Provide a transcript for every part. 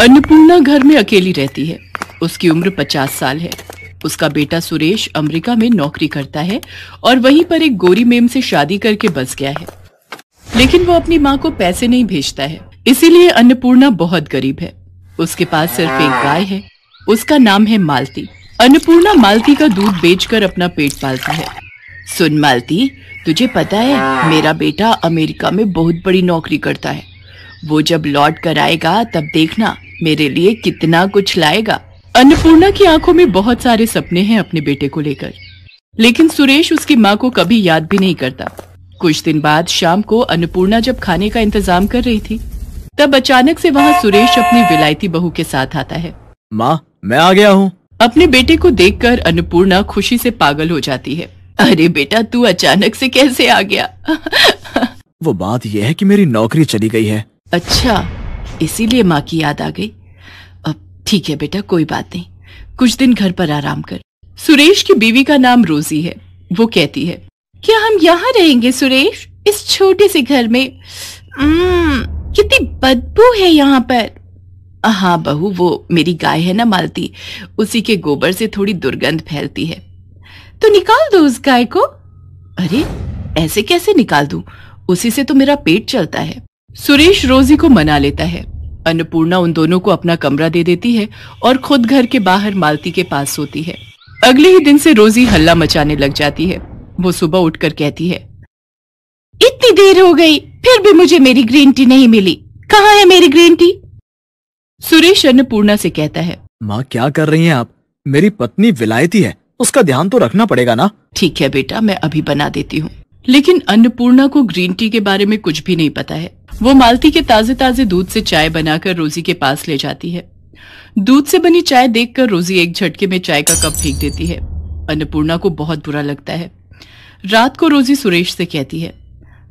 अन्नपूर्णा घर में अकेली रहती है। उसकी उम्र 50 साल है। उसका बेटा सुरेश अमेरिका में नौकरी करता है और वहीं पर एक गोरी मेम से शादी करके बस गया है, लेकिन वो अपनी माँ को पैसे नहीं भेजता है, इसीलिए अन्नपूर्णा बहुत गरीब है। उसके पास सिर्फ एक गाय है, उसका नाम है मालती। अन्नपूर्णा मालती का दूध बेचकर अपना पेट पालती है। सुन मालती, तुझे पता है मेरा बेटा अमेरिका में बहुत बड़ी नौकरी करता है। वो जब लौट कर आएगा तब देखना मेरे लिए कितना कुछ लाएगा। अन्नपूर्णा की आंखों में बहुत सारे सपने हैं अपने बेटे को लेकर, लेकिन सुरेश उसकी माँ को कभी याद भी नहीं करता। कुछ दिन बाद शाम को अन्नपूर्णा जब खाने का इंतजाम कर रही थी, तब अचानक से वहाँ सुरेश अपनी विलायती बहू के साथ आता है। माँ, मैं आ गया हूँ। अपने बेटे को देखकर अन्नपूर्णा खुशी से पागल हो जाती है। अरे बेटा, तू अचानक से कैसे आ गया? वो बात यह है कि मेरी नौकरी चली गई है। अच्छा, इसीलिए माँ की याद आ गई। अब ठीक है बेटा, कोई बात नहीं, कुछ दिन घर पर आराम कर। सुरेश की बीवी का नाम रोजी है। वो कहती है, क्या हम यहाँ रहेंगे सुरेश, इस छोटे से घर में? कितनी बदबू है यहाँ पर। हाँ बहू, वो मेरी गाय है ना मालती, उसी के गोबर से थोड़ी दुर्गंध फैलती है। तो निकाल दो उस गाय को। अरे ऐसे कैसे निकाल दूं, उसी से तो मेरा पेट चलता है। सुरेश रोजी को मना लेता है। अन्नपूर्णा उन दोनों को अपना कमरा दे देती है और खुद घर के बाहर मालती के पास सोती है। अगले ही दिन से रोजी हल्ला मचाने लग जाती है। वो सुबह उठकर कहती है, इतनी देर हो गई फिर भी मुझे मेरी ग्रीन टी नहीं मिली, कहाँ है मेरी ग्रीन टी? सुरेश अन्नपूर्णा से कहता है, माँ क्या कर रही हैं आप? मेरी पत्नी विलायती है, उसका ध्यान तो रखना पड़ेगा ना। ठीक है बेटा, मैं अभी बना देती हूँ। लेकिन अन्नपूर्णा को ग्रीन टी के बारे में कुछ भी नहीं पता है। वो मालती के ताजे ताजे दूध से चाय बनाकर रोजी के पास ले जाती है। दूध से बनी चाय देखकर रोजी एक झटके में चाय का कप फेंक देती है। अन्नपूर्णा को बहुत बुरा लगता है। रात को रोजी सुरेश से कहती है,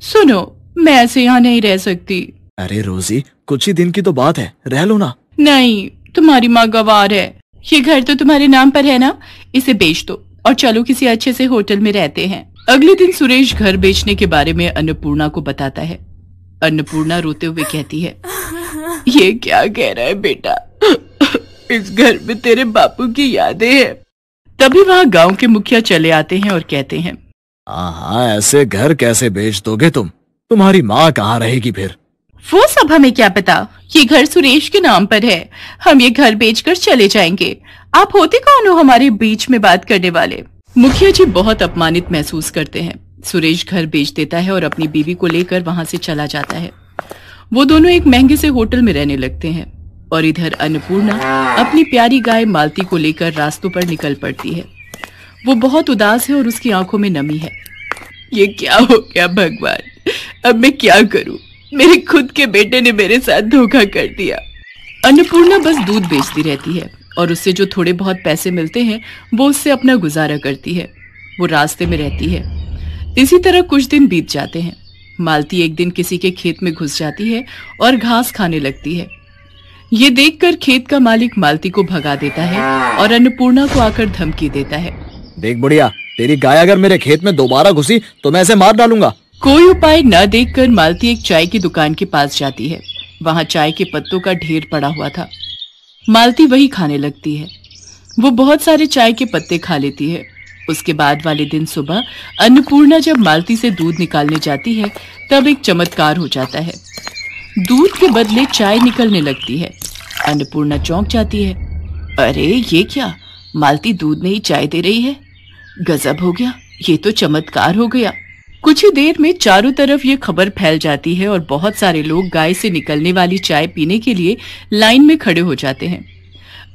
सुनो, मैं ऐसे यहाँ नहीं रह सकती। अरे रोजी, कुछ ही दिन की तो बात है, रह लो ना। नहीं, तुम्हारी माँ गवार है। ये घर तो तुम्हारे नाम पर है ना, इसे बेच दो और चलो किसी अच्छे से होटल में रहते हैं। अगले दिन सुरेश घर बेचने के बारे में अन्नपूर्णा को बताता है। अन्नपूर्णा रोते हुए कहती है, ये क्या कह रहा है बेटा, इस घर में तेरे बापू की यादें हैं। तभी वहाँ गांव के मुखिया चले आते हैं और कहते हैं, हाँ, ऐसे घर कैसे बेच दोगे तुम? तुम्हारी माँ कहाँ रहेगी फिर? वो सब हमें क्या पता, ये घर सुरेश के नाम पर है। हम ये घर बेचकर चले जाएंगे। आप होते कौन हो हमारे बीच में बात करने वाले? मुखिया जी बहुत अपमानित महसूस करते हैं। सुरेश घर बेच देता है और अपनी बीवी को लेकर वहां से चला जाता है। वो दोनों एक महंगे से होटल में रहने लगते हैं और इधर अन्नपूर्णा अपनी प्यारी गाय मालती को लेकर रास्तों पर निकल पड़ती है। वो बहुत उदास है और उसकी आंखों में नमी है। ये क्या हो गया भगवान, अब मैं क्या करूं? मेरे खुद के बेटे ने मेरे साथ धोखा कर दिया। अन्नपूर्णा बस दूध बेचती रहती है और उससे जो थोड़े बहुत पैसे मिलते हैं वो उससे अपना गुजारा करती है। वो रास्ते में रहती है। इसी तरह कुछ दिन बीत जाते हैं। मालती एक दिन किसी के खेत में घुस जाती है और घास खाने लगती है। ये देखकर खेत का मालिक मालती को भगा देता है और अन्नपूर्णा को आकर धमकी देता है, देख बुढ़िया, तेरी गाय अगर मेरे खेत में दोबारा घुसी तो मैं इसे मार डालूंगा। कोई उपाय न देखकर मालती एक चाय की दुकान के पास जाती है। वहाँ चाय के पत्तों का ढेर पड़ा हुआ था। मालती वही खाने लगती है। वो बहुत सारे चाय के पत्ते खा लेती है। उसके बाद वाले दिन सुबह अन्नपूर्णा जब मालती से दूध निकालने जाती है तब एक चमत्कार हो जाता है। दूध के बदले चाय निकलने लगती है। अन्नपूर्णा चौंक जाती है। अरे ये क्या, मालती दूध में ही चाय दे रही है? गजब हो गया, ये तो चमत्कार हो गया। कुछ ही देर में चारों तरफ ये खबर फैल जाती है और बहुत सारे लोग गाय से निकलने वाली चाय पीने के लिए लाइन में खड़े हो जाते हैं।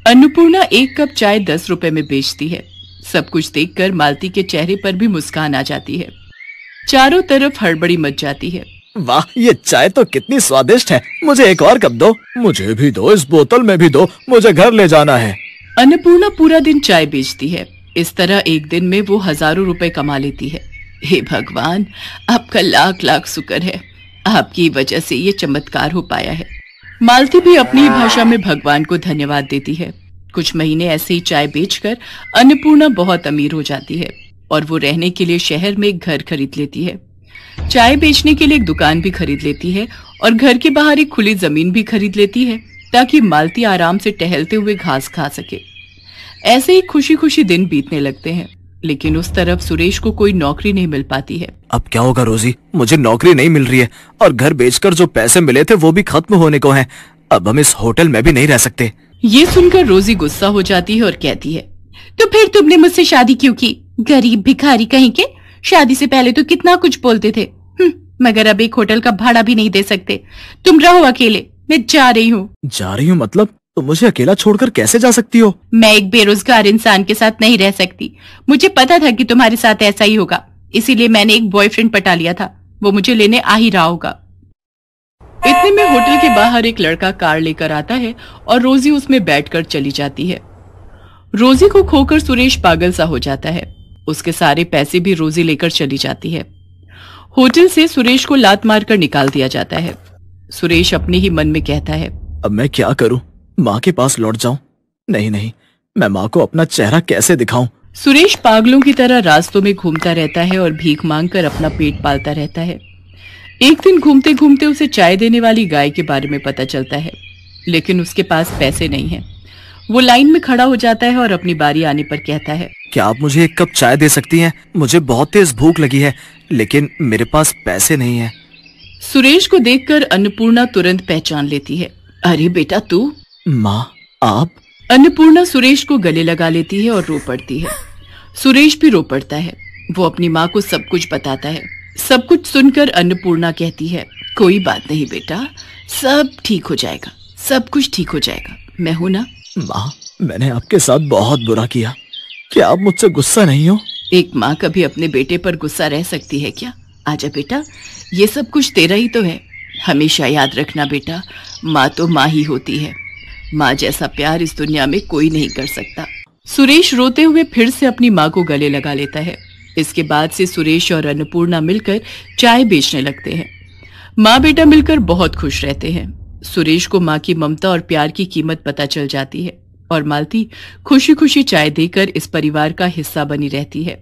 अन्नपूर्णा एक कप चाय 10 रुपए में बेचती है। सब कुछ देखकर मालती के चेहरे पर भी मुस्कान आ जाती है। चारों तरफ हड़बड़ी मच जाती है। वाह, ये चाय तो कितनी स्वादिष्ट है, मुझे एक और कप दो। मुझे भी दो, इस बोतल में भी दो, मुझे घर ले जाना है। अन्नपूर्णा पूरा दिन चाय बेचती है। इस तरह एक दिन में वो हजारों रुपए कमा लेती है। हे भगवान, आपका लाख लाख शुक्र है, आपकी वजह से ये चमत्कार हो पाया है। मालती भी अपनी भाषा में भगवान को धन्यवाद देती है। कुछ महीने ऐसे ही चाय बेचकर अन्नपूर्णा बहुत अमीर हो जाती है और वो रहने के लिए शहर में एक घर खरीद लेती है। चाय बेचने के लिए एक दुकान भी खरीद लेती है और घर के बाहर एक खुली जमीन भी खरीद लेती है। ताकि मालती आराम से टहलते हुए घास खा सके। ऐसे ही खुशी खुशी दिन बीतने लगते हैं, लेकिन उस तरफ सुरेश को कोई नौकरी नहीं मिल पाती है। अब क्या होगा रोजी, मुझे नौकरी नहीं मिल रही है और घर बेचकर जो पैसे मिले थे वो भी खत्म होने को हैं। अब हम इस होटल में भी नहीं रह सकते। ये सुनकर रोजी गुस्सा हो जाती है और कहती है, तो फिर तुमने मुझसे शादी क्यों की? गरीब भिखारी कहीं के। शादी से पहले तो कितना कुछ बोलते थे, मगर अब एक होटल का भाड़ा भी नहीं दे सकते। तुम रहो अकेले, मैं जा रही हूँ। जा रही हूँ मतलब? तुम मुझे अकेला छोड़कर कैसे जा सकती हो? मैं एक बेरोजगार इंसान के साथ नहीं रह सकती। मुझे पता था कि तुम्हारे साथ ऐसा ही होगा, इसीलिए मैंने एक बॉयफ्रेंड पटा लिया था। वो मुझे लेने आ ही रहा होगा। इतने में होटल के बाहर एक लड़का कार लेकर आता है और रोजी उसमें बैठकर चली जाती है। रोजी को खोकर सुरेश पागल सा हो जाता है। उसके सारे पैसे भी रोजी लेकर चली जाती है। होटल से सुरेश को लात मारकर निकाल दिया जाता है। सुरेश अपने ही मन में कहता है, अब मैं क्या करूं? माँ के पास लौट जाऊं? नहीं नहीं, मैं माँ को अपना चेहरा कैसे दिखाऊं? सुरेश पागलों की तरह रास्तों में घूमता रहता है और भीख मांगकर अपना पेट पालता रहता है। एक दिन घूमते घूमते उसे चाय देने वाली गाय के बारे में पता चलता है, लेकिन उसके पास पैसे नहीं हैं। वो लाइन में खड़ा हो जाता है और अपनी बारी आने पर कहता है, क्या आप मुझे एक कप चाय दे सकती हैं? मुझे बहुत तेज भूख लगी है, लेकिन मेरे पास पैसे नहीं है। सुरेश को देखकर अन्नपूर्णा तुरंत पहचान लेती है। अरे बेटा तू? माँ आप? अन्नपूर्णा सुरेश को गले लगा लेती है और रो पड़ती है। सुरेश भी रो पड़ता है। वो अपनी माँ को सब कुछ बताता है। सब कुछ सुनकर अन्नपूर्णा कहती है, कोई बात नहीं बेटा, सब ठीक हो जाएगा, सब कुछ ठीक हो जाएगा, मैं हूं ना। माँ, मैंने आपके साथ बहुत बुरा किया, क्या आप मुझसे गुस्सा नहीं हो? एक माँ कभी अपने बेटे पर गुस्सा रह सकती है क्या? आजा बेटा, ये सब कुछ तेरा ही तो है। हमेशा याद रखना बेटा, माँ तो माँ ही होती है। माँ जैसा प्यार इस दुनिया में कोई नहीं कर सकता। सुरेश रोते हुए फिर से अपनी माँ को गले लगा लेता है। इसके बाद से सुरेश और अन्नपूर्णा मिलकर चाय बेचने लगते हैं। माँ बेटा मिलकर बहुत खुश रहते हैं। सुरेश को माँ की ममता और प्यार की कीमत पता चल जाती है और मालती खुशी खुशी चाय देकर इस परिवार का हिस्सा बनी रहती है।